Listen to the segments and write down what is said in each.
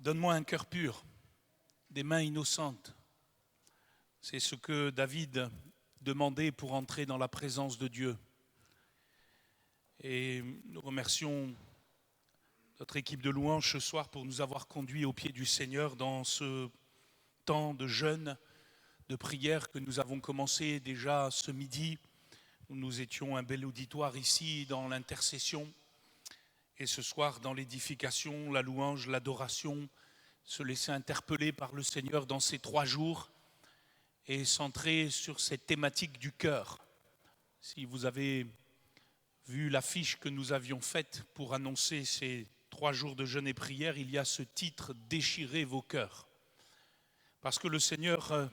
Donne-moi un cœur pur, des mains innocentes. C'est ce que David demandait pour entrer dans la présence de Dieu. Et nous remercions notre équipe de louanges ce soir pour nous avoir conduits au pied du Seigneur dans ce temps de jeûne, de prière que nous avons commencé déjà ce midi. Nous étions un bel auditoire ici dans l'intercession et ce soir dans l'édification, la louange, l'adoration, se laisser interpeller par le Seigneur dans ces 3 jours et centrer sur cette thématique du cœur. Si vous avez vu l'affiche que nous avions faite pour annoncer ces 3 jours de jeûne et prière, il y a ce titre « Déchirez vos cœurs ». Parce que le Seigneur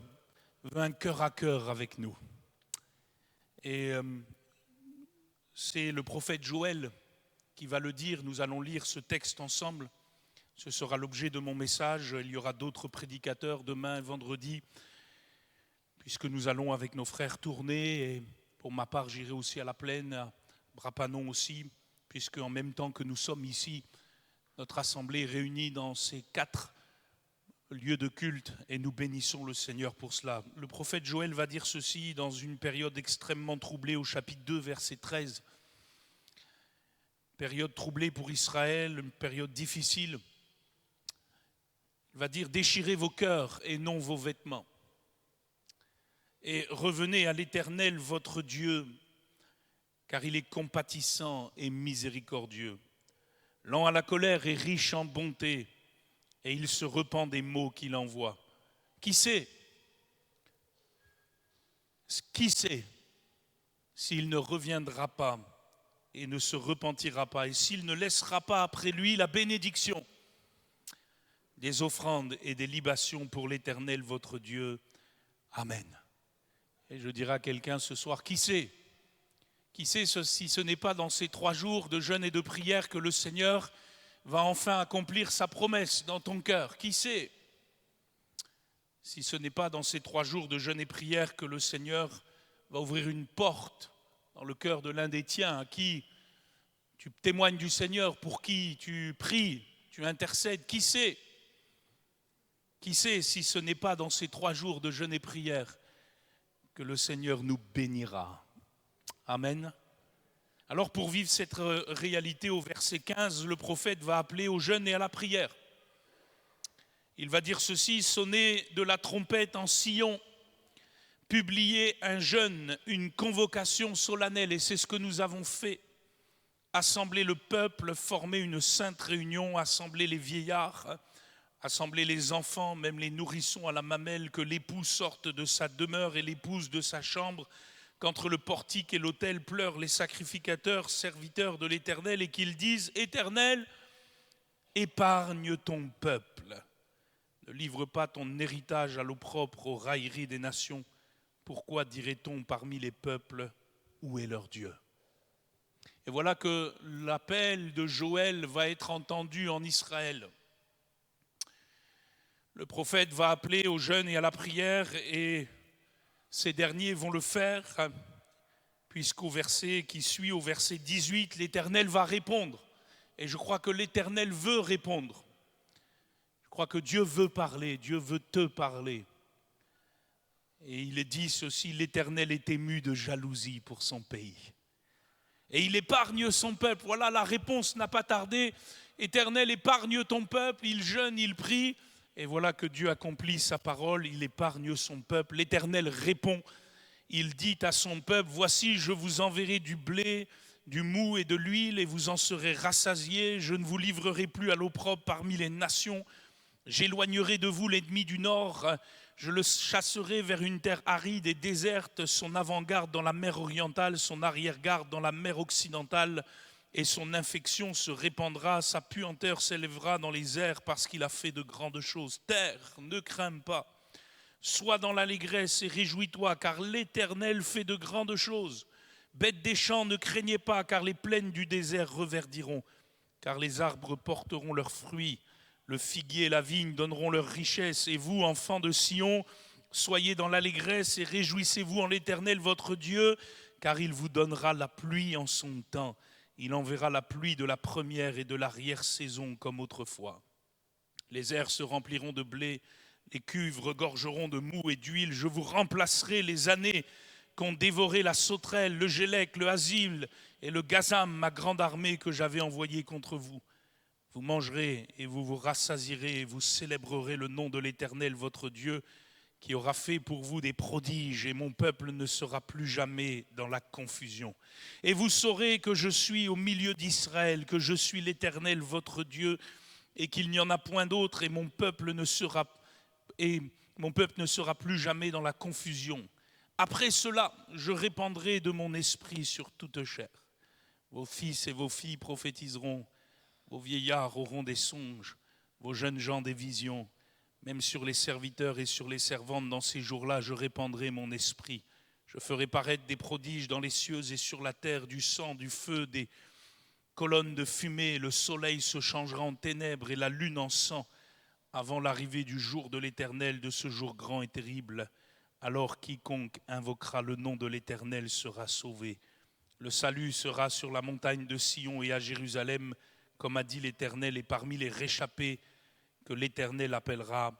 veut un cœur à cœur avec nous. Et c'est le prophète Joël qui va le dire. Nous allons lire ce texte ensemble. Ce sera l'objet de mon message. Il y aura d'autres prédicateurs demain, vendredi, puisque nous allons avec nos frères tourner. Et pour ma part, j'irai aussi à la plaine, à Brapanon aussi, puisque en même temps que nous sommes ici, notre assemblée est réunie dans ces 4 lieux de culte et nous bénissons le Seigneur pour cela. Le prophète Joël va dire ceci dans une période extrêmement troublée au chapitre 2, verset 13. Période troublée pour Israël, une période difficile. Il va dire « Déchirez vos cœurs et non vos vêtements. Et revenez à l'Éternel votre Dieu, car il est compatissant et miséricordieux, lent à la colère et riche en bonté, et il se repent des maux qu'il envoie. » Qui sait s'il ne reviendra pas et ne se repentira pas, et s'il ne laissera pas après lui la bénédiction des offrandes et des libations pour l'Éternel votre Dieu. Amen. Et je dirai à quelqu'un ce soir, qui sait si ce n'est pas dans ces 3 jours de jeûne et de prière que le Seigneur va enfin accomplir sa promesse dans ton cœur. Qui sait si ce n'est pas dans ces 3 jours de jeûne et prière que le Seigneur va ouvrir une porte dans le cœur de l'un des tiens, à qui tu témoignes du Seigneur, pour qui tu pries, tu intercèdes. Qui sait si ce n'est pas dans ces 3 jours de jeûne et prière que le Seigneur nous bénira. Amen. Alors pour vivre cette réalité, au verset 15, le prophète va appeler au jeûne et à la prière. Il va dire ceci: sonnez de la trompette en Sion, publiez un jeûne, une convocation solennelle, et c'est ce que nous avons fait. Assembler le peuple, former une sainte réunion, assembler les vieillards, assembler les enfants, même les nourrissons à la mamelle, que l'époux sorte de sa demeure et l'épouse de sa chambre, qu'entre le portique et l'autel pleurent les sacrificateurs, serviteurs de l'Éternel, et qu'ils disent: Éternel, épargne ton peuple. Ne livre pas ton héritage à l'opprobre, aux railleries des nations. Pourquoi dirait-on parmi les peuples, où est leur Dieu? Et voilà que l'appel de Joël va être entendu en Israël. Le prophète va appeler au jeûne et à la prière, et ces derniers vont le faire, puisqu'au verset qui suit, au verset 18, l'Éternel va répondre. Et je crois que l'Éternel veut répondre. Je crois que Dieu veut parler, Dieu veut te parler. Et il est dit ceci: l'Éternel est ému de jalousie pour son pays. Et il épargne son peuple. Voilà, la réponse n'a pas tardé. Éternel, épargne ton peuple. Il jeûne, il prie. Et voilà que Dieu accomplit sa parole. Il épargne son peuple. L'Éternel répond. Il dit à son peuple: voici, je vous enverrai du blé, du mou et de l'huile, et vous en serez rassasiés. Je ne vous livrerai plus à l'opprobre parmi les nations. J'éloignerai de vous l'ennemi du nord. Je le chasserai vers une terre aride et déserte, son avant-garde dans la mer orientale, son arrière-garde dans la mer occidentale, et son infection se répandra, sa puanteur s'élèvera dans les airs parce qu'il a fait de grandes choses. Terre, ne crains pas, sois dans l'allégresse et réjouis-toi, car l'Éternel fait de grandes choses. Bêtes des champs, ne craignez pas, car les plaines du désert reverdiront, car les arbres porteront leurs fruits. Le figuier et la vigne donneront leur richesse. Et vous, enfants de Sion, soyez dans l'allégresse et réjouissez-vous en l'Éternel votre Dieu, car il vous donnera la pluie en son temps. Il enverra la pluie de la première et de l'arrière-saison comme autrefois. Les airs se rempliront de blé, les cuves regorgeront de mou et d'huile. Je vous remplacerai les années qu'ont dévoré la sauterelle, le gélec, le asile et le gazam, ma grande armée que j'avais envoyée contre vous. Vous mangerez et vous vous rassasierez et vous célébrerez le nom de l'Éternel, votre Dieu, qui aura fait pour vous des prodiges, et mon peuple ne sera plus jamais dans la confusion. Et vous saurez que je suis au milieu d'Israël, que je suis l'Éternel, votre Dieu, et qu'il n'y en a point d'autre, et mon peuple ne sera plus jamais dans la confusion. Après cela, je répandrai de mon esprit sur toute chair. Vos fils et vos filles prophétiseront, vos vieillards auront des songes, vos jeunes gens des visions. Même sur les serviteurs et sur les servantes, dans ces jours-là, je répandrai mon esprit. Je ferai paraître des prodiges dans les cieux et sur la terre, du sang, du feu, des colonnes de fumée. Le soleil se changera en ténèbres et la lune en sang, avant l'arrivée du jour de l'Éternel, de ce jour grand et terrible. Alors quiconque invoquera le nom de l'Éternel sera sauvé. Le salut sera sur la montagne de Sion et à Jérusalem, comme a dit l'Éternel, et parmi les réchappés que l'Éternel appellera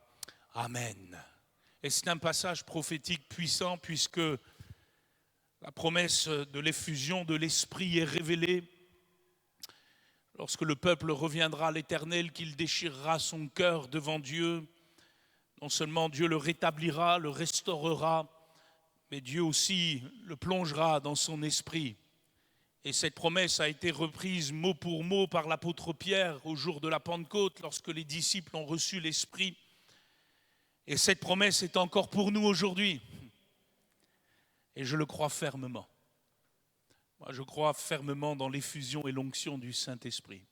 Amen. Et c'est un passage prophétique puissant, puisque la promesse de l'effusion de l'Esprit est révélée lorsque le peuple reviendra à l'Éternel, qu'il déchirera son cœur devant Dieu. Non seulement Dieu le rétablira, le restaurera, mais Dieu aussi le plongera dans son esprit. Et cette promesse a été reprise mot pour mot par l'apôtre Pierre au jour de la Pentecôte, lorsque les disciples ont reçu l'Esprit. Et cette promesse est encore pour nous aujourd'hui. Et je le crois fermement. Moi, je crois fermement dans l'effusion et l'onction du Saint-Esprit.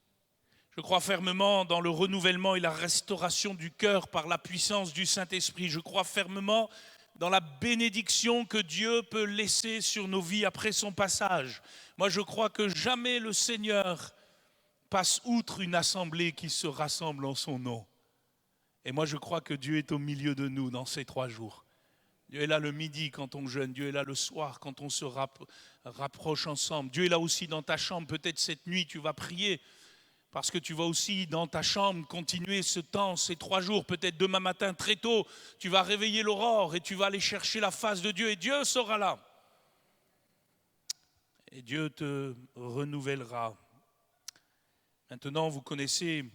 Je crois fermement dans le renouvellement et la restauration du cœur par la puissance du Saint-Esprit. Je crois fermement dans la bénédiction que Dieu peut laisser sur nos vies après son passage. Moi, je crois que jamais le Seigneur passe outre une assemblée qui se rassemble en son nom. Et moi, je crois que Dieu est au milieu de nous dans ces 3 jours. Dieu est là le midi quand on jeûne, Dieu est là le soir quand on se rapproche ensemble. Dieu est là aussi dans ta chambre. Peut-être cette nuit, tu vas prier parce que tu vas aussi dans ta chambre continuer ce temps, ces 3 jours. Peut-être demain matin très tôt, tu vas réveiller l'aurore et tu vas aller chercher la face de Dieu et Dieu sera là. Et Dieu te renouvellera. Maintenant, vous connaissez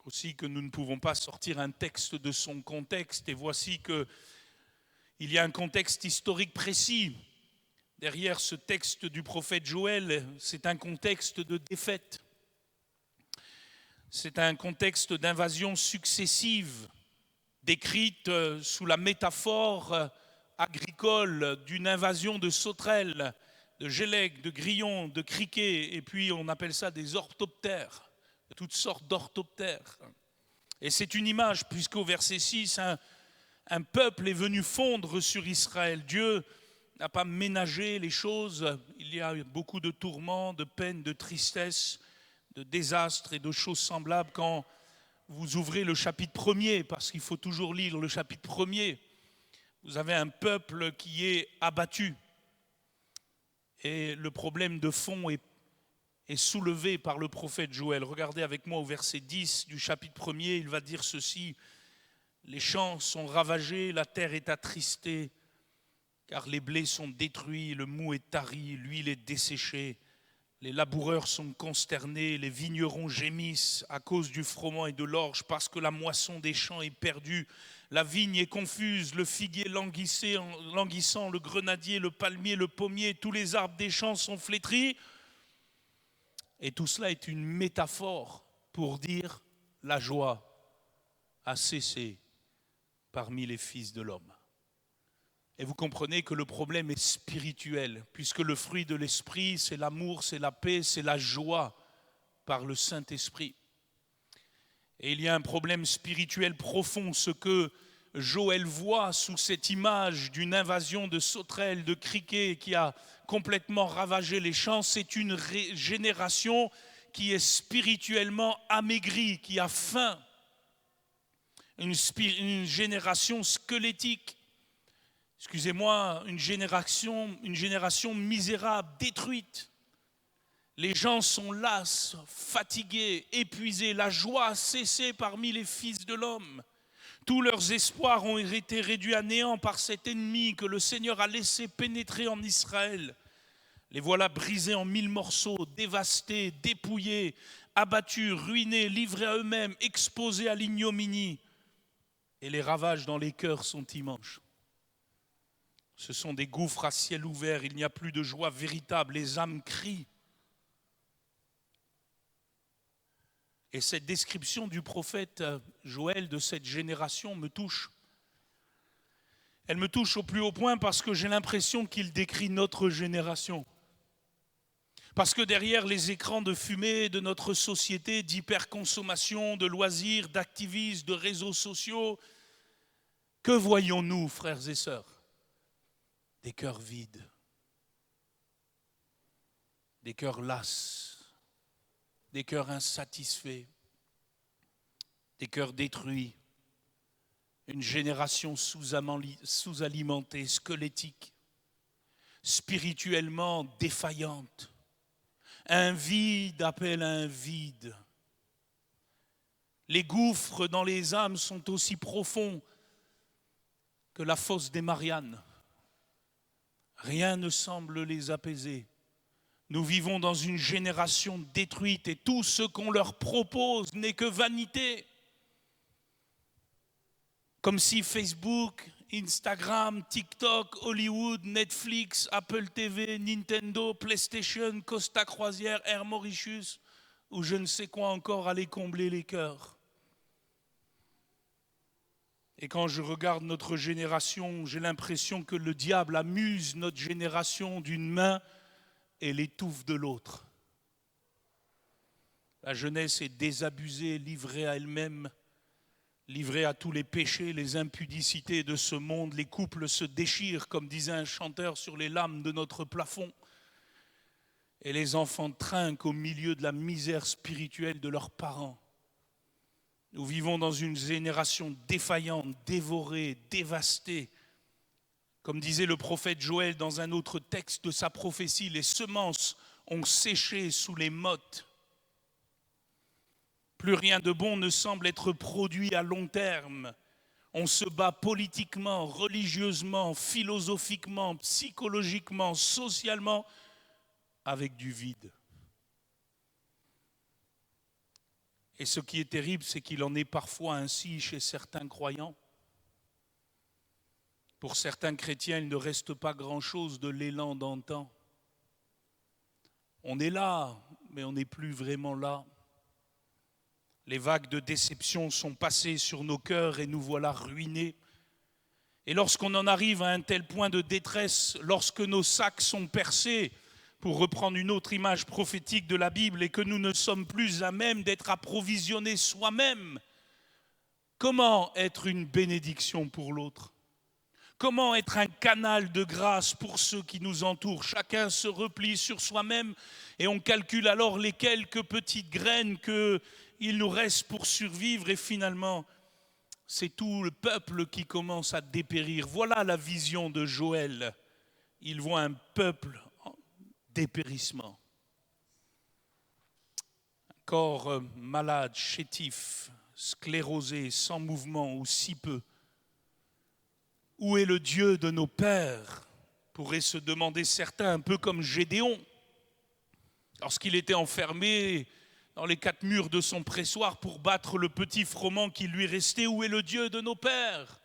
aussi que nous ne pouvons pas sortir un texte de son contexte. Et voici qu'il y a un contexte historique précis. Derrière ce texte du prophète Joël, c'est un contexte de défaite. C'est un contexte d'invasion successive, décrite sous la métaphore agricole d'une invasion de sauterelles, de gélèques, de grillons, de criquets, et puis on appelle ça des orthoptères, de toutes sortes d'orthoptères. Et c'est une image, puisqu'au verset 6, un peuple est venu fondre sur Israël. Dieu n'a pas ménagé les choses, il y a beaucoup de tourments, de peines, de tristesse, de désastres et de choses semblables quand vous ouvrez le chapitre 1er, parce qu'il faut toujours lire le chapitre 1er. Vous avez un peuple qui est abattu. Et le problème de fond est soulevé par le prophète Joël. Regardez avec moi au verset 10 du chapitre 1er, il va dire ceci. Les champs sont ravagés, la terre est attristée, car les blés sont détruits, le mou est tari, l'huile est desséchée. Les laboureurs sont consternés, les vignerons gémissent à cause du froment et de l'orge, parce que la moisson des champs est perdue. La vigne est confuse, le figuier languissant, le grenadier, le palmier, le pommier, tous les arbres des champs sont flétris. Et tout cela est une métaphore pour dire la joie a cessé parmi les fils de l'homme. Et vous comprenez que le problème est spirituel, puisque le fruit de l'esprit, c'est l'amour, c'est la paix, c'est la joie par le Saint-Esprit. Et il y a un problème spirituel profond, ce que Joël voit sous cette image d'une invasion de sauterelles, de criquets qui a complètement ravagé les champs, c'est une génération qui est spirituellement amaigrie, qui a faim, une génération squelettique. Excusez-moi, une génération misérable, détruite. Les gens sont las, fatigués, épuisés. La joie a cessé parmi les fils de l'homme. Tous leurs espoirs ont été réduits à néant par cet ennemi que le Seigneur a laissé pénétrer en Israël. Les voilà brisés en 1000 morceaux, dévastés, dépouillés, abattus, ruinés, livrés à eux-mêmes, exposés à l'ignominie. Et les ravages dans les cœurs sont immenses. Ce sont des gouffres à ciel ouvert, il n'y a plus de joie véritable, les âmes crient. Et cette description du prophète Joël de cette génération me touche. Elle me touche au plus haut point parce que j'ai l'impression qu'il décrit notre génération. Parce que derrière les écrans de fumée de notre société d'hyperconsommation, de loisirs, d'activisme, de réseaux sociaux, que voyons-nous, frères et sœurs? Des cœurs vides, des cœurs las, des cœurs insatisfaits, des cœurs détruits, une génération sous-alimentée, squelettique, spirituellement défaillante. Un vide appelle un vide. Les gouffres dans les âmes sont aussi profonds que la fosse des Mariannes. Rien ne semble les apaiser. Nous vivons dans une génération détruite et tout ce qu'on leur propose n'est que vanité. Comme si Facebook, Instagram, TikTok, Hollywood, Netflix, Apple TV, Nintendo, PlayStation, Costa Croisière, Air Mauritius, ou je ne sais quoi encore allaient combler les cœurs. Et quand je regarde notre génération, j'ai l'impression que le diable amuse notre génération d'une main et l'étouffe de l'autre. La jeunesse est désabusée, livrée à elle-même, livrée à tous les péchés, les impudicités de ce monde. Les couples se déchirent, comme disait un chanteur, sur les lames de notre plafond. Et les enfants trinquent au milieu de la misère spirituelle de leurs parents. Nous vivons dans une génération défaillante, dévorée, dévastée. Comme disait le prophète Joël dans un autre texte de sa prophétie, les semences ont séché sous les mottes. Plus rien de bon ne semble être produit à long terme. On se bat politiquement, religieusement, philosophiquement, psychologiquement, socialement, avec du vide. Et ce qui est terrible, c'est qu'il en est parfois ainsi chez certains croyants. Pour certains chrétiens, il ne reste pas grand-chose de l'élan d'antan. On est là, mais on n'est plus vraiment là. Les vagues de déception sont passées sur nos cœurs et nous voilà ruinés. Et lorsqu'on en arrive à un tel point de détresse, lorsque nos sacs sont percés, pour reprendre une autre image prophétique de la Bible, et que nous ne sommes plus à même d'être approvisionnés soi-même, comment être une bénédiction pour l'autre? Comment être un canal de grâce pour ceux qui nous entourent? Chacun se replie sur soi-même et on calcule alors les quelques petites graines qu'il nous reste pour survivre, et finalement, c'est tout le peuple qui commence à dépérir. Voilà la vision de Joël. Il voit un peuple en dépérissement. Un corps malade, chétif, sclérosé, sans mouvement ou si peu. Où est le Dieu de nos pères? Pourraient se demander certains, un peu comme Gédéon. Lorsqu'il était enfermé dans les 4 murs de son pressoir pour battre le petit froment qui lui restait, où est le Dieu de nos pères?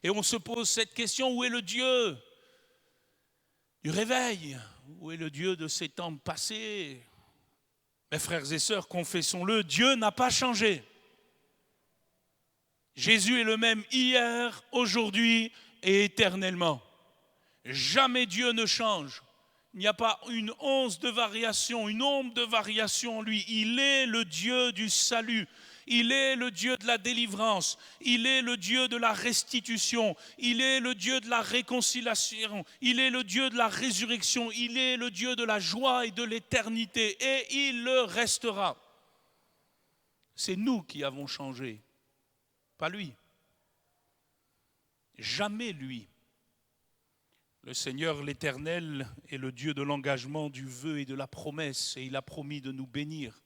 Et on se pose cette question, où est le Dieu du réveil? Où est le Dieu de ces temps passés? Mes frères et sœurs, confessons-le, Dieu n'a pas changé. Jésus est le même hier, aujourd'hui et éternellement. Jamais Dieu ne change. Il n'y a pas une once de variation, une ombre de variation en lui. Il est le Dieu du salut. Il est le Dieu de la délivrance. Il est le Dieu de la restitution. Il est le Dieu de la réconciliation. Il est le Dieu de la résurrection. Il est le Dieu de la joie et de l'éternité. Et il le restera. C'est nous qui avons changé, pas lui. Jamais lui. Le Seigneur, l'Éternel, est le Dieu de l'engagement, du vœu et de la promesse, et il a promis de nous bénir.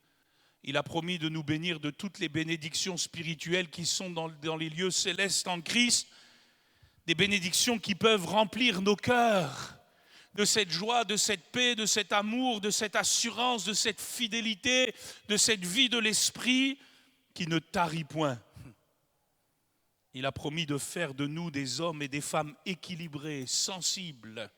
Il a promis de nous bénir de toutes les bénédictions spirituelles qui sont dans les lieux célestes en Christ, des bénédictions qui peuvent remplir nos cœurs de cette joie, de cette paix, de cet amour, de cette assurance, de cette fidélité, de cette vie de l'esprit qui ne tarit point. Il a promis de faire de nous des hommes et des femmes équilibrés, sensibles,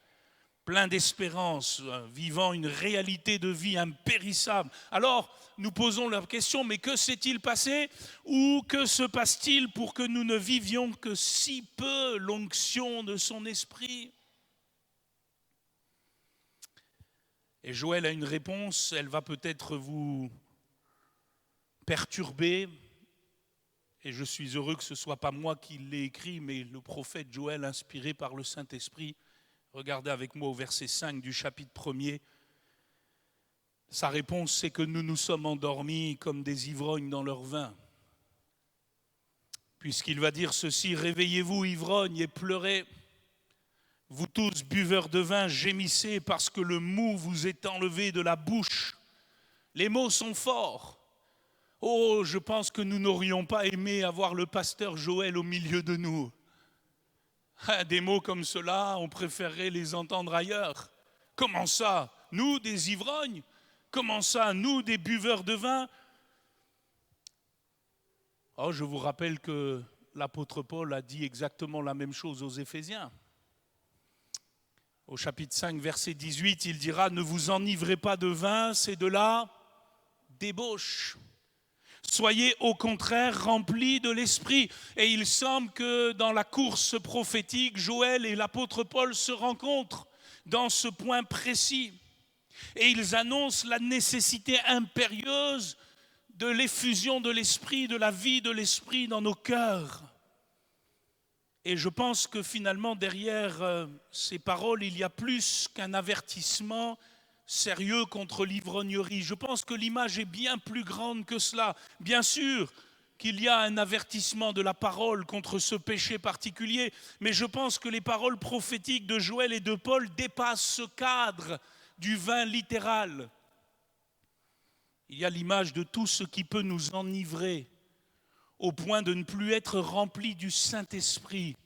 pleins d'espérance, vivant une réalité de vie impérissable. Alors, nous posons la question, mais que s'est-il passé? Ou que se passe-t-il pour que nous ne vivions que si peu l'onction de son esprit? Et Joël a une réponse, elle va peut-être vous perturber. Et je suis heureux que ce ne soit pas moi qui l'ai écrit, mais le prophète Joël, inspiré par le Saint-Esprit. Regardez avec moi au verset 5 du chapitre 1er. Sa réponse, c'est que nous nous sommes endormis comme des ivrognes dans leur vin. Puisqu'il va dire ceci, réveillez-vous ivrognes et pleurez. Vous tous buveurs de vin, gémissez parce que le mou vous est enlevé de la bouche. Les mots sont forts. Oh, je pense que nous n'aurions pas aimé avoir le pasteur Joël au milieu de nous. Des mots comme cela, on préférerait les entendre ailleurs. Comment ça? Nous, des ivrognes? Comment ça? Nous, des buveurs de vin? Oh, je vous rappelle que l'apôtre Paul a dit exactement la même chose aux Éphésiens. Au chapitre 5, verset 18, il dira « Ne vous enivrez pas de vin, c'est de la débauche. Soyez au contraire remplis de l'esprit. » Et il semble que dans la course prophétique, Joël et l'apôtre Paul se rencontrent dans ce point précis. Et ils annoncent la nécessité impérieuse de l'effusion de l'esprit, de la vie de l'esprit dans nos cœurs. Et je pense que finalement, derrière ces paroles, il y a plus qu'un avertissement sérieux contre l'ivrognerie. Je pense que l'image est bien plus grande que cela. Bien sûr qu'il y a un avertissement de la parole contre ce péché particulier, mais je pense que les paroles prophétiques de Joël et de Paul dépassent ce cadre du vin littéral. Il y a l'image de tout ce qui peut nous enivrer au point de ne plus être rempli du Saint-Esprit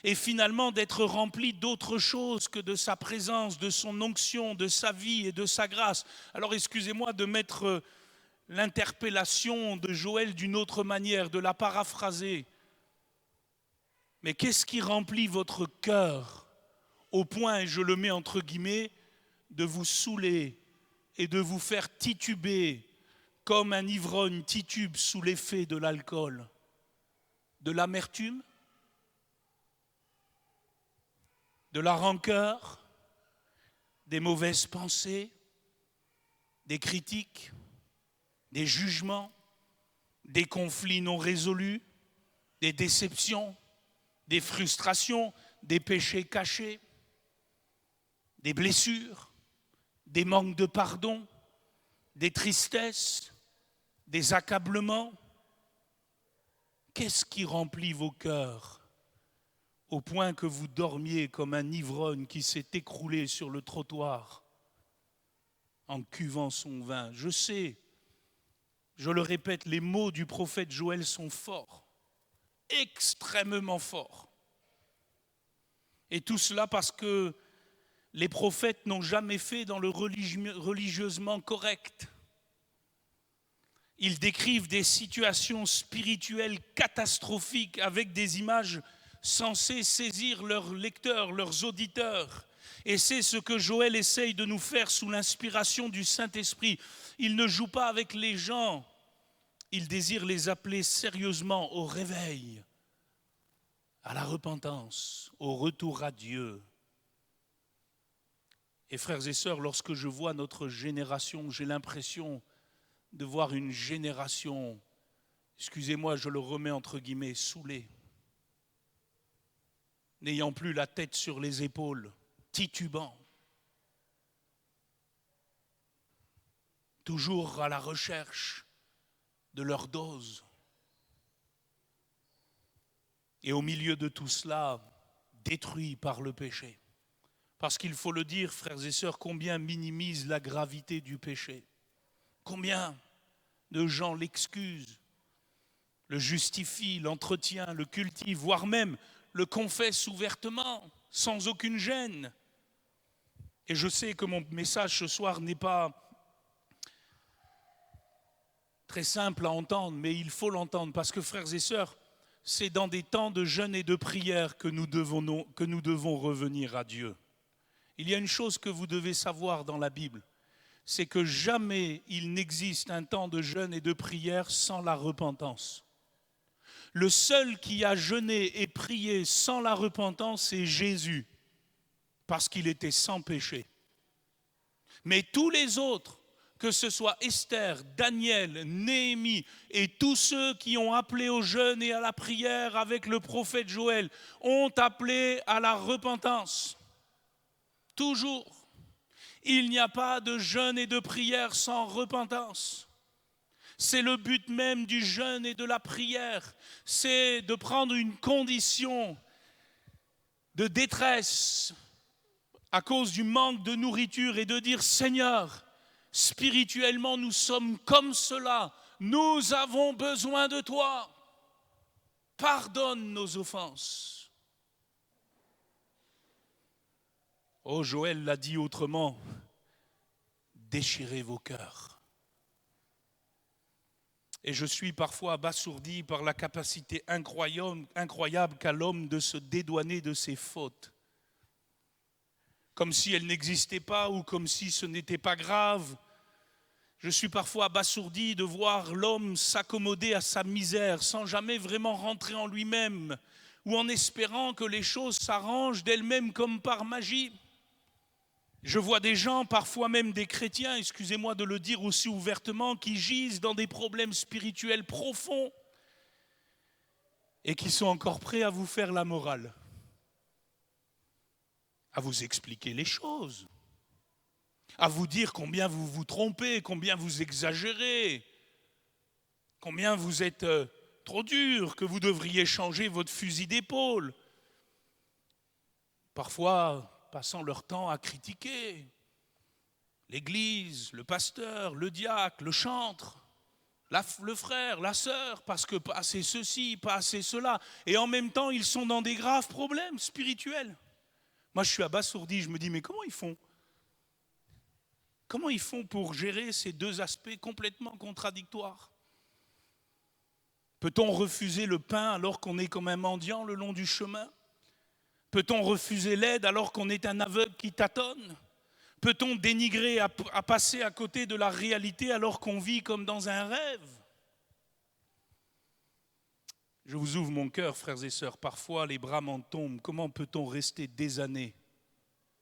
et finalement d'être rempli d'autre chose que de sa présence, de son onction, de sa vie et de sa grâce. Alors excusez-moi de mettre l'interpellation de Joël d'une autre manière, de la paraphraser. Mais qu'est-ce qui remplit votre cœur au point, et je le mets entre guillemets, de vous saouler et de vous faire tituber comme un ivrogne titube sous l'effet de l'alcool? De l'amertume? De la rancœur? Des mauvaises pensées? Des critiques? Des jugements? Des conflits non résolus? Des déceptions? Des frustrations? Des péchés cachés? Des blessures? Des manques de pardon? Des tristesses? Des accablements? Qu'est-ce qui remplit vos cœurs au point que vous dormiez comme un ivrogne qui s'est écroulé sur le trottoir en cuvant son vin? Je sais, je le répète, les mots du prophète Joël sont forts, extrêmement forts. Et tout cela parce que les prophètes n'ont jamais fait dans le religieusement correct. Ils décrivent des situations spirituelles catastrophiques avec des images censées saisir leurs lecteurs, leurs auditeurs. Et c'est ce que Joël essaye de nous faire sous l'inspiration du Saint-Esprit. Il ne joue pas avec les gens, il désire les appeler sérieusement au réveil, à la repentance, au retour à Dieu. Et frères et sœurs, lorsque je vois notre génération, j'ai l'impression de voir une génération, excusez-moi, je le remets entre guillemets, saoulée, n'ayant plus la tête sur les épaules, titubant, toujours à la recherche de leur dose. Et au milieu de tout cela, détruits par le péché. Parce qu'il faut le dire, frères et sœurs, combien minimise la gravité du péché. Combien de gens l'excusent, le justifient, l'entretiennent, le cultivent, voire même le confessent ouvertement, sans aucune gêne. Et je sais que mon message ce soir n'est pas très simple à entendre, mais il faut l'entendre, parce que frères et sœurs, c'est dans des temps de jeûne et de prière que nous devons revenir à Dieu. Il y a une chose que vous devez savoir dans la Bible, c'est que jamais il n'existe un temps de jeûne et de prière sans la repentance. Le seul qui a jeûné et prié sans la repentance, c'est Jésus, parce qu'il était sans péché. Mais tous les autres, que ce soit Esther, Daniel, Néhémie et tous ceux qui ont appelé au jeûne et à la prière avec le prophète Joël, ont appelé à la repentance. Toujours. Il n'y a pas de jeûne et de prière sans repentance. C'est le but même du jeûne et de la prière. C'est de prendre une condition de détresse à cause du manque de nourriture et de dire: Seigneur, spirituellement nous sommes comme cela. Nous avons besoin de toi. Pardonne nos offenses. Oh, Joël l'a dit autrement. Déchirez vos cœurs. Et je suis parfois abasourdi par la capacité incroyable qu'a l'homme de se dédouaner de ses fautes. Comme si elles n'existaient pas ou comme si ce n'était pas grave. Je suis parfois abasourdi de voir l'homme s'accommoder à sa misère sans jamais vraiment rentrer en lui-même ou en espérant que les choses s'arrangent d'elles-mêmes comme par magie. Je vois des gens, parfois même des chrétiens, excusez-moi de le dire aussi ouvertement, qui gisent dans des problèmes spirituels profonds et qui sont encore prêts à vous faire la morale, à vous expliquer les choses, à vous dire combien vous vous trompez, combien vous exagérez, combien vous êtes trop dur, que vous devriez changer votre fusil d'épaule. Parfois, passant leur temps à critiquer l'église, le pasteur, le diacre, le chantre, le frère, la sœur, parce que pas assez ceci, pas assez cela. Et en même temps, ils sont dans des graves problèmes spirituels. Moi, je suis abasourdi, je me dis, mais comment ils font ? Comment ils font pour gérer ces deux aspects complètement contradictoires ? Peut-on refuser le pain alors qu'on est comme un mendiant le long du chemin ? Peut-on refuser l'aide alors qu'on est un aveugle qui tâtonne ? Peut-on dénigrer à passer à côté de la réalité alors qu'on vit comme dans un rêve ? Je vous ouvre mon cœur, frères et sœurs. Parfois, les bras m'en tombent. Comment peut-on rester des années ?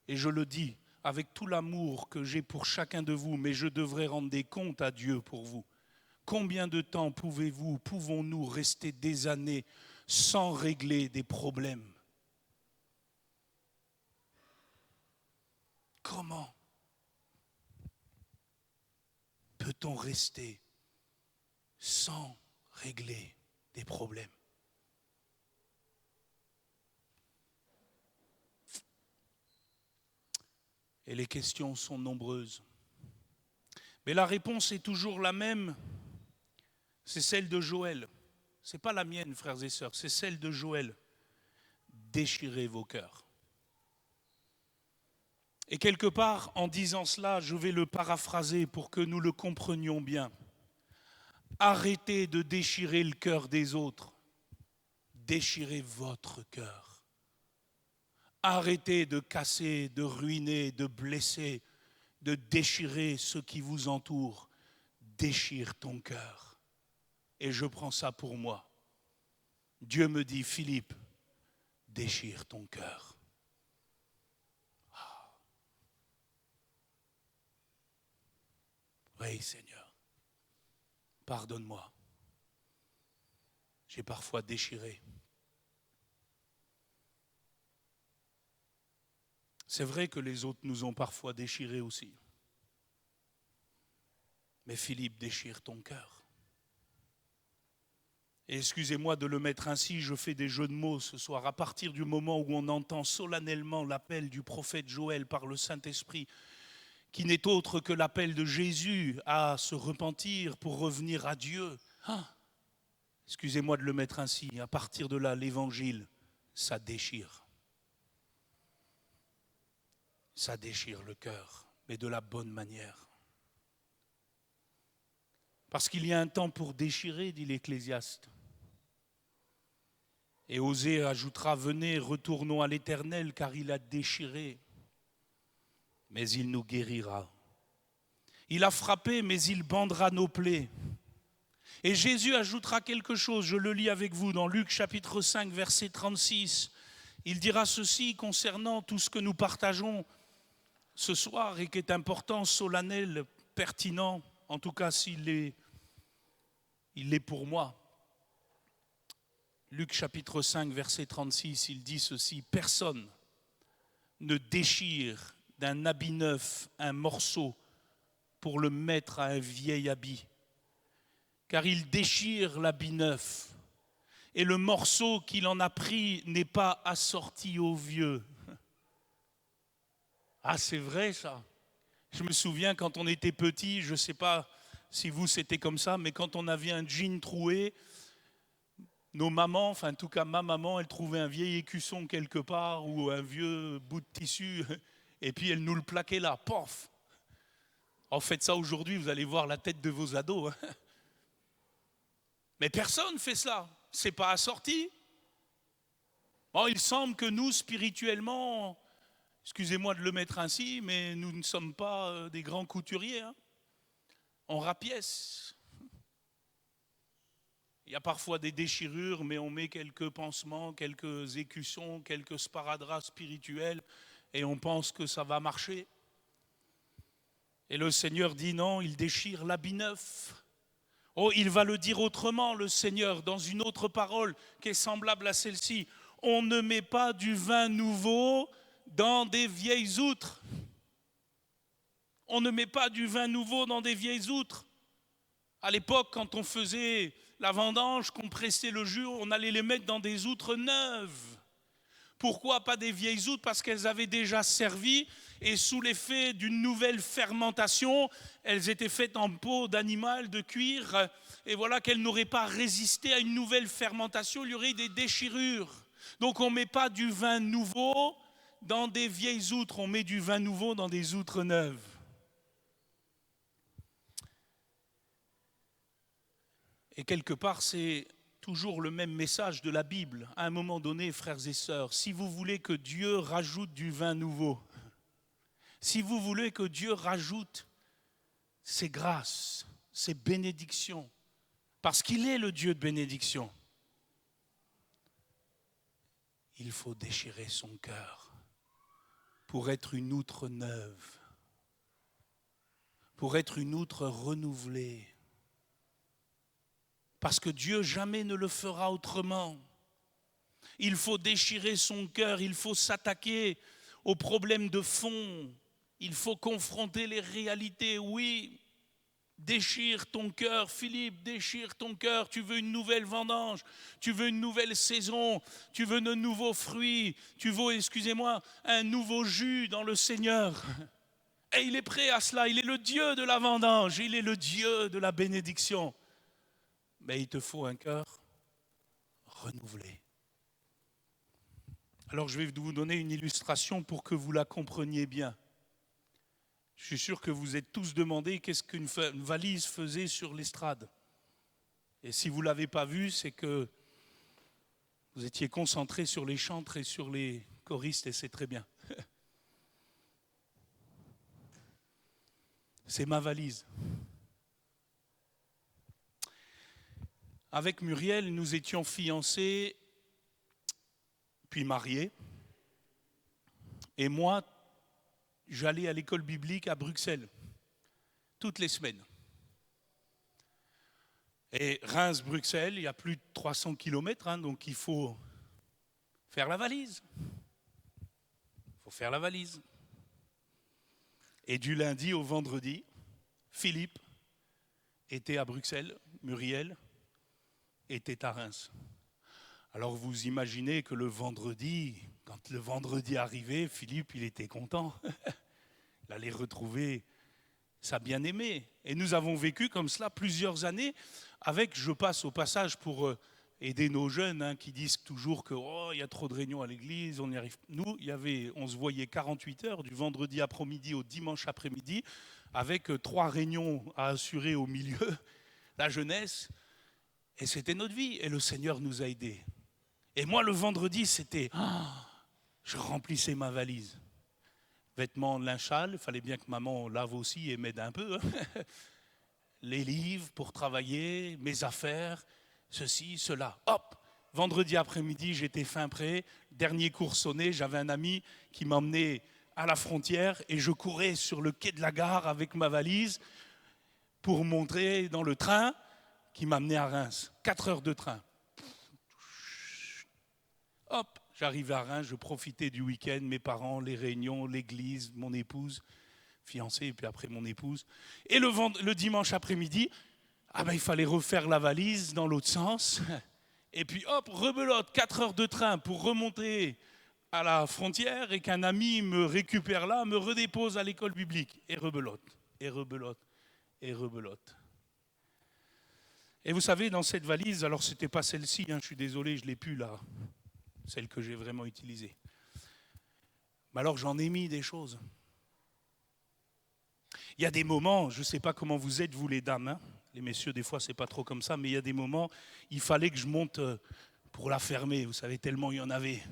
Et je le dis avec tout l'amour que j'ai pour chacun de vous, mais je devrais rendre des comptes à Dieu pour vous. Combien de temps pouvons-nous rester des années sans régler des problèmes ? Comment peut-on rester sans régler des problèmes ? Et les questions sont nombreuses. Mais la réponse est toujours la même. C'est celle de Joël. Ce n'est pas la mienne, frères et sœurs, c'est celle de Joël. Déchirez vos cœurs. Et quelque part, en disant cela, je vais le paraphraser pour que nous le comprenions bien. Arrêtez de déchirer le cœur des autres. Déchirez votre cœur. Arrêtez de casser, de ruiner, de blesser, de déchirer ceux qui vous entourent. Déchire ton cœur. Et je prends ça pour moi. Dieu me dit, Philippe, déchire ton cœur. Oui, Seigneur, pardonne-moi. J'ai parfois déchiré. C'est vrai que les autres nous ont parfois déchirés aussi. Mais Philippe, déchire ton cœur. Et excusez-moi de le mettre ainsi, je fais des jeux de mots ce soir. À partir du moment où on entend solennellement l'appel du prophète Joël par le Saint-Esprit, qui n'est autre que l'appel de Jésus à se repentir pour revenir à Dieu. Excusez-moi de le mettre ainsi, à partir de là, l'évangile, ça déchire. Ça déchire le cœur, mais de la bonne manière. Parce qu'il y a un temps pour déchirer, dit l'Ecclésiaste. Et Osée ajoutera, venez, retournons à l'Éternel, car il a déchiré, mais il nous guérira. Il a frappé, mais il bandera nos plaies. Et Jésus ajoutera quelque chose, je le lis avec vous dans Luc chapitre 5, verset 36. Il dira ceci concernant tout ce que nous partageons ce soir et qui est important, solennel, pertinent, en tout cas il l'est pour moi. Luc chapitre 5, verset 36, il dit ceci, « Personne ne déchire d'un habit neuf un morceau pour le mettre à un vieil habit, car il déchire l'habit neuf, et le morceau qu'il en a pris n'est pas assorti au vieux. » Ah, c'est vrai ça. Je me souviens quand on était petit, je ne sais pas si vous c'était comme ça, mais quand on avait un jean troué, nos mamans, enfin en tout cas ma maman, elle trouvait un vieil écusson quelque part ou un vieux bout de tissu et puis elle nous le plaquait là, pof. En fait ça aujourd'hui, vous allez voir la tête de vos ados. Mais personne ne fait ça, c'est pas assorti. Bon, il semble que nous, spirituellement, excusez-moi de le mettre ainsi, mais nous ne sommes pas des grands couturiers. On rapièce. Il y a parfois des déchirures, mais on met quelques pansements, quelques écussons, quelques sparadraps spirituels, et on pense que ça va marcher. Et le Seigneur dit non, il déchire l'habit neuf. Oh, il va le dire autrement, le Seigneur, dans une autre parole qui est semblable à celle-ci. On ne met pas du vin nouveau dans des vieilles outres. On ne met pas du vin nouveau dans des vieilles outres. À l'époque, quand on faisait la vendange, qu'on pressait le jus, on allait les mettre dans des outres neuves. Pourquoi pas des vieilles outres? Parce qu'elles avaient déjà servi et sous l'effet d'une nouvelle fermentation, elles étaient faites en peau d'animal, de cuir, et voilà qu'elles n'auraient pas résisté à une nouvelle fermentation, il y aurait des déchirures. Donc on ne met pas du vin nouveau dans des vieilles outres, on met du vin nouveau dans des outres neuves. Et quelque part, c'est toujours le même message de la Bible. À un moment donné, frères et sœurs, si vous voulez que Dieu rajoute du vin nouveau, si vous voulez que Dieu rajoute ses grâces, ses bénédictions, parce qu'il est le Dieu de bénédiction, il faut déchirer son cœur pour être une outre neuve, pour être une outre renouvelée. Parce que Dieu jamais ne le fera autrement. Il faut déchirer son cœur, il faut s'attaquer aux problèmes de fond, il faut confronter les réalités. Oui, déchire ton cœur, Philippe, déchire ton cœur. Tu veux une nouvelle vendange, tu veux une nouvelle saison, tu veux de nouveaux fruits, tu veux, excusez-moi, un nouveau jus dans le Seigneur. Et il est prêt à cela, il est le Dieu de la vendange, il est le Dieu de la bénédiction. Mais il te faut un cœur renouvelé. Alors je vais vous donner une illustration pour que vous la compreniez bien. Je suis sûr que vous êtes tous demandé qu'est-ce qu'une valise faisait sur l'estrade. Et si vous ne l'avez pas vu, c'est que vous étiez concentrés sur les chantres et sur les choristes, et c'est très bien. C'est ma valise. Avec Muriel, nous étions fiancés, puis mariés. Et moi, j'allais à l'école biblique à Bruxelles, toutes les semaines. Et Reims-Bruxelles, il y a plus de 300 km, donc il faut faire la valise. Il faut faire la valise. Et du lundi au vendredi, Philippe était à Bruxelles, Muriel, était à Reims. Alors vous imaginez que le vendredi, quand le vendredi arrivait, Philippe, il était content. Il allait retrouver sa bien-aimée. Et nous avons vécu comme cela plusieurs années avec, je passe au passage pour aider nos jeunes hein, qui disent toujours que oh, il y a trop de réunions à l'église, on y arrive. Nous, on se voyait 48 heures du vendredi après-midi au dimanche après-midi avec 3 réunions à assurer au milieu, la jeunesse. Et c'était notre vie. Et le Seigneur nous a aidés. Et moi, le vendredi, c'était... je remplissais ma valise. Vêtements, linge sale, il fallait bien que maman lave aussi et m'aide un peu. Hein. Les livres pour travailler, mes affaires, ceci, cela. Hop, vendredi après-midi, j'étais fin prêt. Dernier cours sonné, j'avais un ami qui m'emmenait à la frontière et je courais sur le quai de la gare avec ma valise pour monter dans le train qui m'amenait à Reims. 4 heures de train. Hop, j'arrivais à Reims, je profitais du week-end, mes parents, les réunions, l'église, mon épouse, fiancée, et puis après mon épouse. Et le dimanche après-midi, il fallait refaire la valise dans l'autre sens. Et puis hop, rebelote, 4 heures de train pour remonter à la frontière et qu'un ami me récupère là, me redépose à l'école biblique. Et rebelote, et rebelote, et rebelote. Et vous savez, dans cette valise, alors c'était pas celle-ci, hein, je suis désolé, je ne l'ai plus là. Celle que j'ai vraiment utilisée. Mais alors j'en ai mis des choses. Il y a des moments, je ne sais pas comment vous êtes, vous les dames, hein. Les messieurs, des fois, c'est pas trop comme ça, mais il y a des moments, il fallait que je monte pour la fermer, vous savez, tellement il y en avait.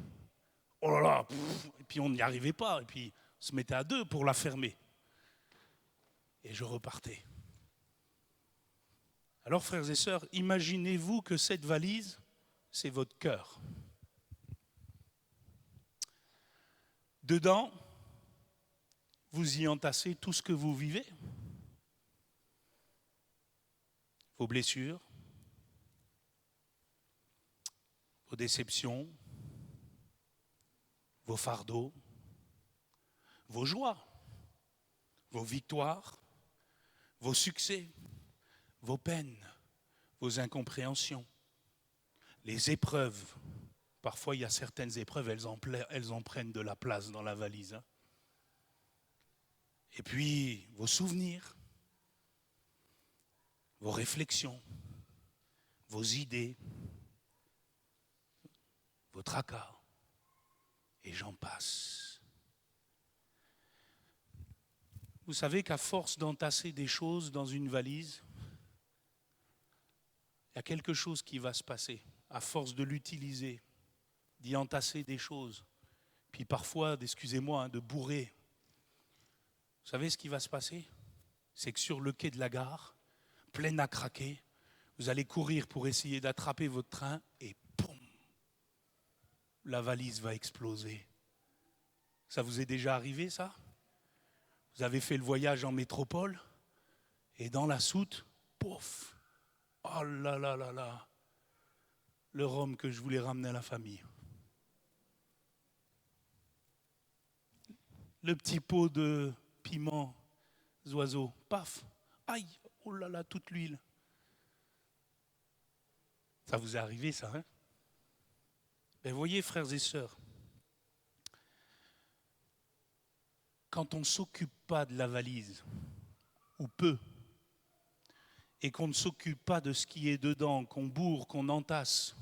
Oh là là, et puis on n'y arrivait pas, et puis on se mettait à 2 pour la fermer. Et je repartais. Alors, frères et sœurs, imaginez-vous que cette valise, c'est votre cœur. Dedans, vous y entassez tout ce que vous vivez, vos blessures, vos déceptions, vos fardeaux, vos joies, vos victoires, vos succès, vos peines, vos incompréhensions, les épreuves. Parfois, il y a certaines épreuves, elles en prennent de la place dans la valise. Hein. Et puis, vos souvenirs, vos réflexions, vos idées, vos tracas, et j'en passe. Vous savez qu'à force d'entasser des choses dans une valise, il y a quelque chose qui va se passer. À force de l'utiliser, d'y entasser des choses, puis parfois, excusez-moi, hein, de bourrer. Vous savez ce qui va se passer? C'est que sur le quai de la gare, plein à craquer, vous allez courir pour essayer d'attraper votre train et poum, la valise va exploser. Ça vous est déjà arrivé, ça? Vous avez fait le voyage en métropole et dans la soute, pouf, oh là là là là, le rhum que je voulais ramener à la famille. Le petit pot de piment oiseaux, paf, aïe, oh là là, toute l'huile. Ça vous est arrivé, ça, hein? Mais voyez, frères et sœurs, quand on ne s'occupe pas de la valise, ou peu, et qu'on ne s'occupe pas de ce qui est dedans, qu'on bourre, qu'on entasse,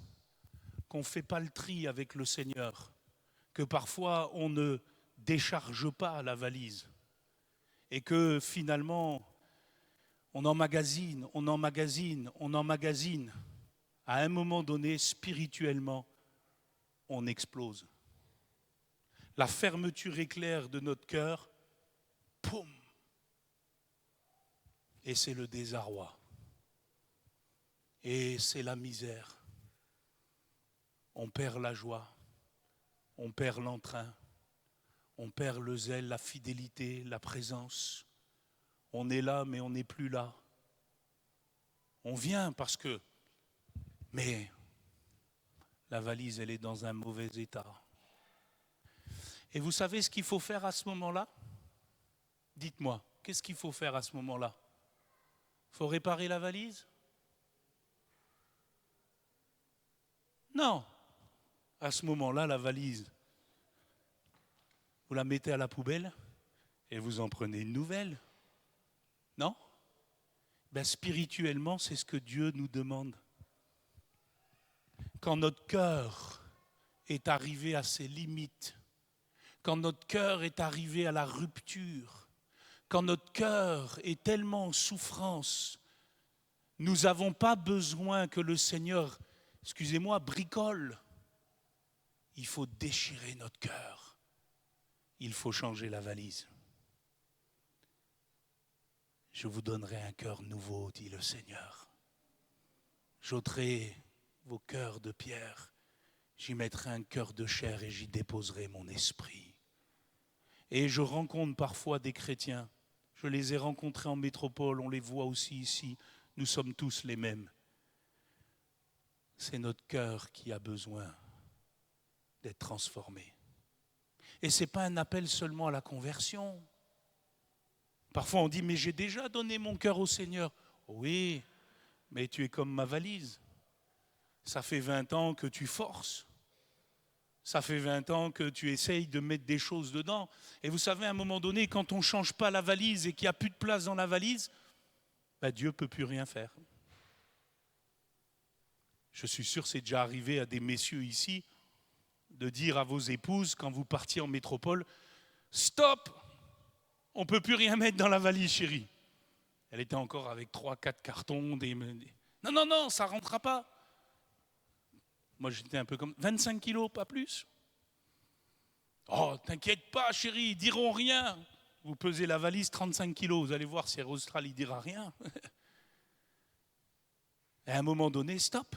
qu'on ne fait pas le tri avec le Seigneur, que parfois on ne décharge pas la valise, et que finalement on emmagasine, à un moment donné, spirituellement, on explose. La fermeture éclair de notre cœur, poum, et c'est le désarroi. Et c'est la misère. On perd la joie, on perd l'entrain, on perd le zèle, la fidélité, la présence. On est là, mais on n'est plus là. On vient parce que... Mais la valise, elle est dans un mauvais état. Et vous savez ce qu'il faut faire à ce moment-là? Dites-moi, qu'est-ce qu'il faut faire à ce moment-là? Il faut réparer la valise? Non. À ce moment-là, la valise, vous la mettez à la poubelle et vous en prenez une nouvelle. Non? Ben, spirituellement, c'est ce que Dieu nous demande. Quand notre cœur est arrivé à ses limites, quand notre cœur est arrivé à la rupture, quand notre cœur est tellement en souffrance, nous n'avons pas besoin que le Seigneur, excusez-moi, bricole. Il faut déchirer notre cœur. Il faut changer la valise. Je vous donnerai un cœur nouveau, dit le Seigneur. J'ôterai vos cœurs de pierre. J'y mettrai un cœur de chair et j'y déposerai mon esprit. Et je rencontre parfois des chrétiens. Je les ai rencontrés en métropole, on les voit aussi ici. Nous sommes tous les mêmes. C'est notre cœur qui a besoin d'être transformé. Et ce n'est pas un appel seulement à la conversion. Parfois on dit, mais j'ai déjà donné mon cœur au Seigneur. Oui, mais tu es comme ma valise. Ça fait 20 ans que tu forces. Ça fait 20 ans que tu essayes de mettre des choses dedans. Et vous savez, à un moment donné, quand on ne change pas la valise et qu'il n'y a plus de place dans la valise, ben Dieu ne peut plus rien faire. Je suis sûr que c'est déjà arrivé à des messieurs ici de dire à vos épouses, quand vous partiez en métropole, « Stop ! On ne peut plus rien mettre dans la valise, chérie. » Elle était encore avec 3-4 cartons. Non, non, non, ça ne rentrera pas. Moi, j'étais un peu comme 25 kilos, pas plus. Oh, t'inquiète pas, chérie, ils diront rien. Vous pesez la valise 35 kilos, vous allez voir si Air Austral ne dira rien. Et à un moment donné, stop.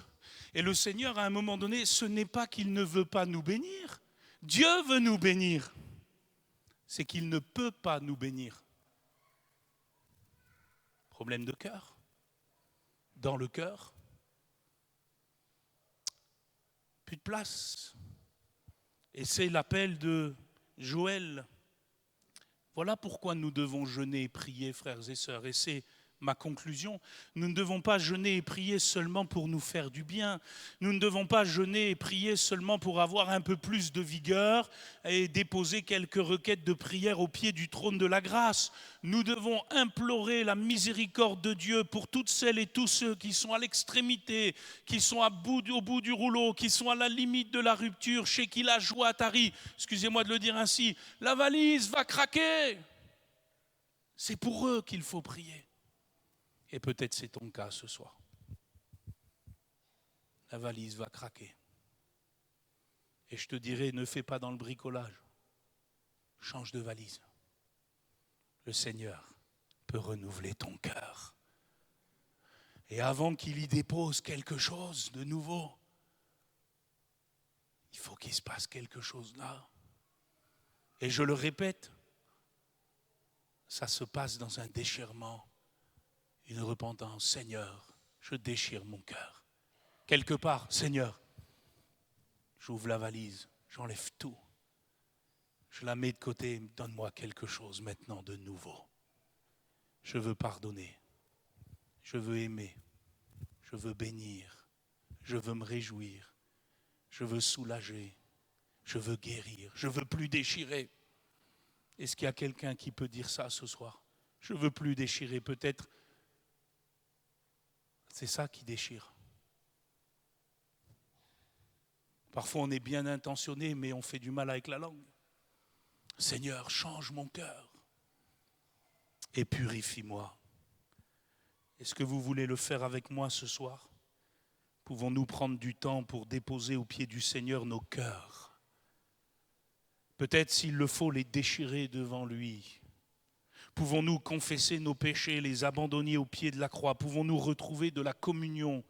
Et le Seigneur, à un moment donné, ce n'est pas qu'il ne veut pas nous bénir. Dieu veut nous bénir. C'est qu'il ne peut pas nous bénir. Problème de cœur. Dans le cœur. Plus de place. Et c'est l'appel de Joël. Voilà pourquoi nous devons jeûner et prier, frères et sœurs. Et c'est ma conclusion. Nous ne devons pas jeûner et prier seulement pour nous faire du bien. Nous ne devons pas jeûner et prier seulement pour avoir un peu plus de vigueur et déposer quelques requêtes de prière au pied du trône de la grâce. Nous devons implorer la miséricorde de Dieu pour toutes celles et tous ceux qui sont à l'extrémité, qui sont au bout du rouleau, qui sont à la limite de la rupture, chez qui la joie tarit. Excusez-moi de le dire ainsi, la valise va craquer. C'est pour eux qu'il faut prier. Et peut-être c'est ton cas ce soir. La valise va craquer. Et je te dirais, ne fais pas dans le bricolage. Change de valise. Le Seigneur peut renouveler ton cœur. Et avant qu'il y dépose quelque chose de nouveau, il faut qu'il se passe quelque chose là. Et je le répète, ça se passe dans un déchirement. Une repentance, Seigneur, je déchire mon cœur. Quelque part, Seigneur, j'ouvre la valise, j'enlève tout. Je la mets de côté, donne-moi quelque chose maintenant de nouveau. Je veux pardonner, je veux aimer, je veux bénir, je veux me réjouir, je veux soulager, je veux guérir, je veux plus déchirer. Est-ce qu'il y a quelqu'un qui peut dire ça ce soir? Je veux plus déchirer, peut-être. C'est ça qui déchire. Parfois on est bien intentionné, mais on fait du mal avec la langue. Seigneur, change mon cœur et purifie-moi. Est-ce que vous voulez le faire avec moi ce soir? Pouvons-nous prendre du temps pour déposer au pied du Seigneur nos cœurs? Peut-être s'il le faut les déchirer devant lui. Pouvons-nous confesser nos péchés, les abandonner au pied de la croix? Pouvons-nous retrouver de la communion,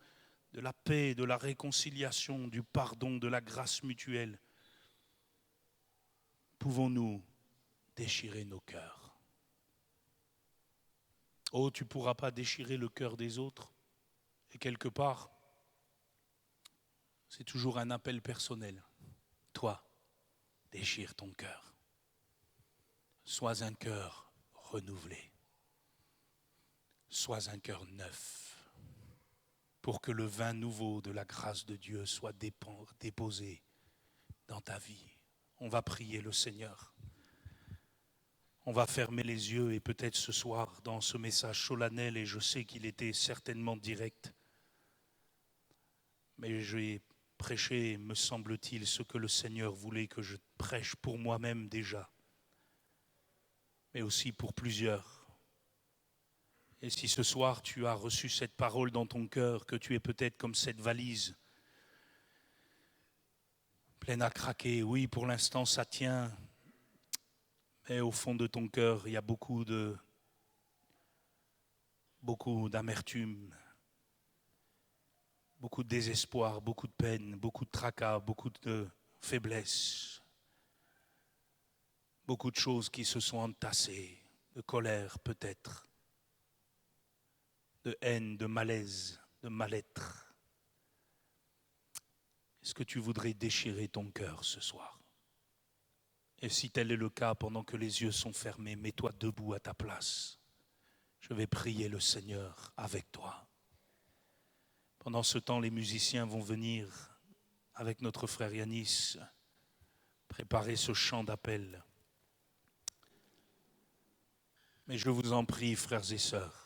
de la paix, de la réconciliation, du pardon, de la grâce mutuelle? Pouvons-nous déchirer nos cœurs? Oh, tu ne pourras pas déchirer le cœur des autres. Et quelque part, c'est toujours un appel personnel. Toi, déchire ton cœur. Sois un cœur renouvelé. Sois un cœur neuf. pour que le vin nouveau de la grâce de Dieu soit déposé dans ta vie. On va prier le Seigneur. On va fermer les yeux et peut-être ce soir, dans ce message solennel, et je sais qu'il était certainement direct, mais j'ai prêché, me semble-t-il, ce que le Seigneur voulait que je prêche pour moi-même déjà, mais aussi pour plusieurs. Et si ce soir tu as reçu cette parole dans ton cœur, que tu es peut-être comme cette valise, pleine à craquer, oui, pour l'instant ça tient, mais au fond de ton cœur, il y a beaucoup d'amertume, beaucoup de désespoir, beaucoup de peine, beaucoup de tracas, beaucoup de faiblesse, beaucoup de choses qui se sont entassées, de colère peut-être, de haine, de malaise, de mal-être. Est-ce que tu voudrais déchirer ton cœur ce soir? Et si tel est le cas, pendant que les yeux sont fermés, mets-toi debout à ta place. Je vais prier le Seigneur avec toi. Pendant ce temps, les musiciens vont venir avec notre frère Yanis préparer ce chant d'appel. Mais je vous en prie, frères et sœurs,